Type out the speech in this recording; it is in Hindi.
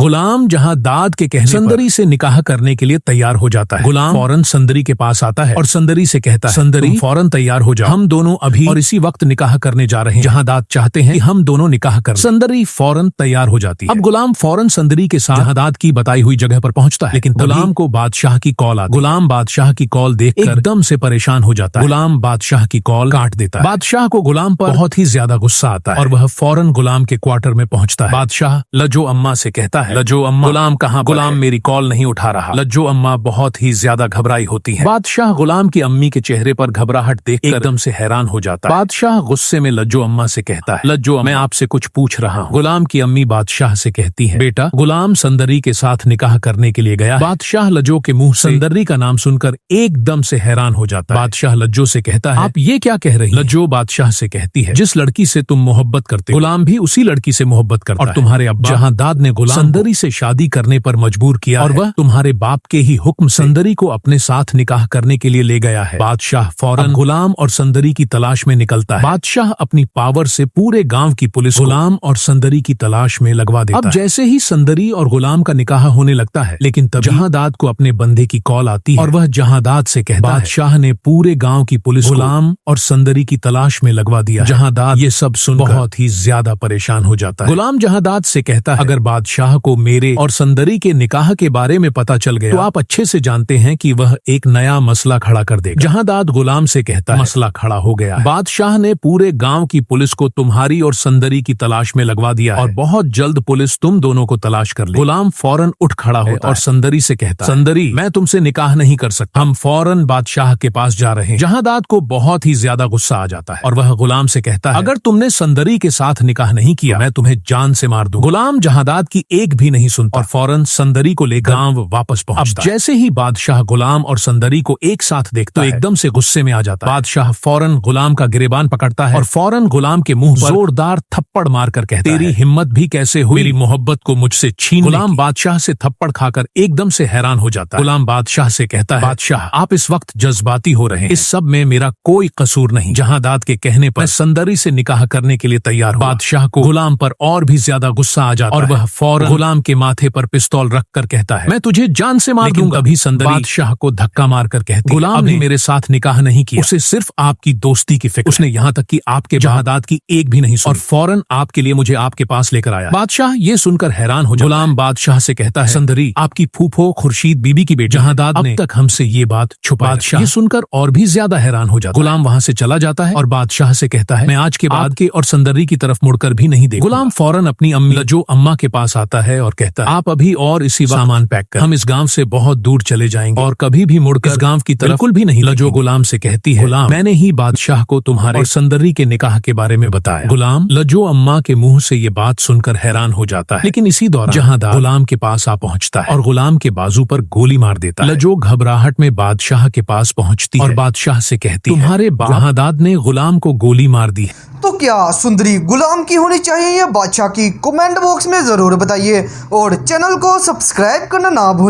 गुलाम जहादाद के कहने सुंदरी से निकाह करने के लिए तैयार हो जाता है। गुलाम फौरन सुंदरी के पास आता है और सुंदरी से कहता है, सुंदरी फौरन तैयार हो जाओ, हम दोनों अभी और इसी वक्त निकाह करने जा रहे हैं। जहादाद चाहते हैं कि हम दोनों निकाह करें। सुंदरी फौरन तैयार हो जाती है। अब गुलाम फौरन सुंदरी के साथ जहादाद की बताई हुई जगह पर पहुंचता है, लेकिन गुलाम को बादशाह की कॉल आती है। गुलाम बादशाह की कॉल देखकर एकदम से परेशान हो जाता है। गुलाम बादशाह की कॉल काट देता है। बादशाह को गुलाम पर बहुत ही ज्यादा गुस्सा आता है और वह फौरन गुलाम के क्वार्टर में पहुंचता है। बादशाह लज्जो अम्मा से कहता है, लज्जो अम्मा गुलाम कहाँ? गुलाम मेरी कॉल नहीं उठा रहा। लज्जो अम्मा बहुत ही ज्यादा घबराई होती है। बादशाह गुलाम की अम्मी के चेहरे पर घबराहट देखकर एकदम से हैरान हो जाता है। बादशाह गुस्से में लज्जो अम्मा से कहता है, लज्जो मैं आपसे कुछ पूछ रहा हूँ। गुलाम की अम्मी बादशाह से कहती है, बेटा गुलाम सुंदरी के साथ निकाह करने के लिए गया। बादशाह लज्जो के मुंह से सुंदरी का नाम सुनकर एकदम से हैरान हो जाता है। बादशाह लज्जो से कहता है, आप ये क्या कह रही हैं? लज्जो बादशाह से कहती है, जिस लड़की से तुम मोहब्बत करते हो गुलाम भी उसी लड़की से मोहब्बत करता है और तुम्हारे अब्बा जहादाद ने गुलाम सुंदरी से शादी करने पर मजबूर किया और वह तुम्हारे बाप के ही हुक्म से सुंदरी को अपने साथ निकाह करने के लिए ले गया है। बादशाह फौरन गुलाम और सुंदरी की तलाश में निकलता है। बादशाह अपनी पावर से पूरे गांव की पुलिस गुलाम और सुंदरी की तलाश में लगवा देता है। अब जैसे ही सुंदरी और गुलाम का निकाह होने लगता है, लेकिन तब जहादाद को अपने बंदे की कॉल आती है और वह जहादाद से कहता है, बादशाह ने पूरे गांव की पुलिस गुलाम और सुंदरी की तलाश में लगवा दिया। जहादाद ये सब सुन बहुत ही ज्यादा परेशान हो जाता है। गुलाम जहादाद से कहता है, अगर बादशाह को मेरे और सुंदरी के निकाह के बारे में पता चल गया तो आप अच्छे से जानते हैं कि वह एक नया मसला खड़ा कर देगा। जहादाद गुलाम से कहता है, मसला खड़ा हो गया है। बादशाह ने पूरे गांव की पुलिस को तुम्हारी और सुंदरी की तलाश में लगवा दिया और बहुत जल्द पुलिस तुम दोनों को तलाश कर ले। गुलाम फौरन उठ खड़ा होता और सुंदरी से कहता है, सुंदरी मैं तुमसे निकाह नहीं कर सकता, हम फौरन बादशाह के पास जा रहे हैं। जहादाद को बहुत ही ज्यादा गुस्सा आ जाता है और वह गुलाम से कहता है, अगर तुमने सुंदरी के साथ निकाह नहीं किया मैं तुम्हें जान से मार दूं। गुलाम जहादाद की एक भी नहीं सुनता और फौरन सुंदरी को लेकर गांव वापस पहुंचता है। जैसे ही बादशाह गुलाम और सुंदरी को एक साथ देखता है तो एकदम से गुस्से में आ जाता है। बादशाह फौरन गुलाम का गिरेबान पकड़ता है और फौरन गुलाम के मुंह पर जोरदार थप्पड़ मारकर कहता है, तेरी हिम्मत भी कैसे हुई मेरी मोहब्बत को मुझसे छीन? गुलाम बादशाह से थप्पड़ खाकर एकदम से हैरान हो जाता है। गुलाम बादशाह से कहता है, बादशाह आप इस वक्त जज्बाती हो रहे हैं, इस सब में मेरा कोई कसूर नहीं। जहादाद के कहने पर सुंदरी से निकाह करने के लिए तैयार हुआ। बादशाह को गुलाम पर और भी ज्यादा गुस्सा आ जाता है और वह फौरन गुलाम के माथे पर पिस्तौल रखकर कहता है, मैं तुझे जान से मार दूंगा। तभी सुंदरी बादशाह को धक्का मारकर कहती, गुलाम ने मेरे साथ निकाह नहीं किया, उसे सिर्फ आपकी दोस्ती की फिक्र, उसने यहाँ तक कि आपके जहादाद की एक भी नहीं सुनी और फौरन आपके लिए मुझे आपके पास लेकर आया। बादशाह ये सुनकर हैरान हो जाता है। गुलाम बादशाह से कहता है, सुंदरी आपकी फूफो खुर्शीद बीबी की बेटी जहादाद ने अब तक हमसे ये बात छुपाई। बादशाह ये सुनकर और भी ज्यादा हैरान हो जाता है। गुलाम वहाँ से चला जाता है और बादशाह से कहता है, मैं आज के बाद के और सुंदरी की तरफ मुड़कर भी नहीं देखूंगा। गुलाम फौरन अपनी अम्मी लज्जो अम्मा के पास आता है और कहता है, आप अभी और इसी सामान पैक कर, हम इस गांव से बहुत दूर चले जाएंगे और कभी भी मुड़कर इस गांव की तरफ बिल्कुल भी नहीं। लज्जो गुलाम से कहती है, गुलाम मैंने ही बादशाह को तुम्हारे और सुंदरी के निकाह के बारे में बताया। गुलाम लज्जो अम्मा के मुंह से ये बात सुनकर हैरान हो जाता है, लेकिन इसी दौरान जहादाद गुलाम के पास आ पहुंचता है और गुलाम के बाजू पर गोली मार देता है। लज्जो घबराहट में बादशाह के पास पहुंचती है और बादशाह से कहती है, तुम्हारे जहादाद ने गुलाम को गोली मार दी है। तो क्या सुंदरी गुलाम की होनी चाहिए या बादशाह की? कमेंट बॉक्स में जरूर बताइए और चैनल को सब्सक्राइब करना ना भूलें।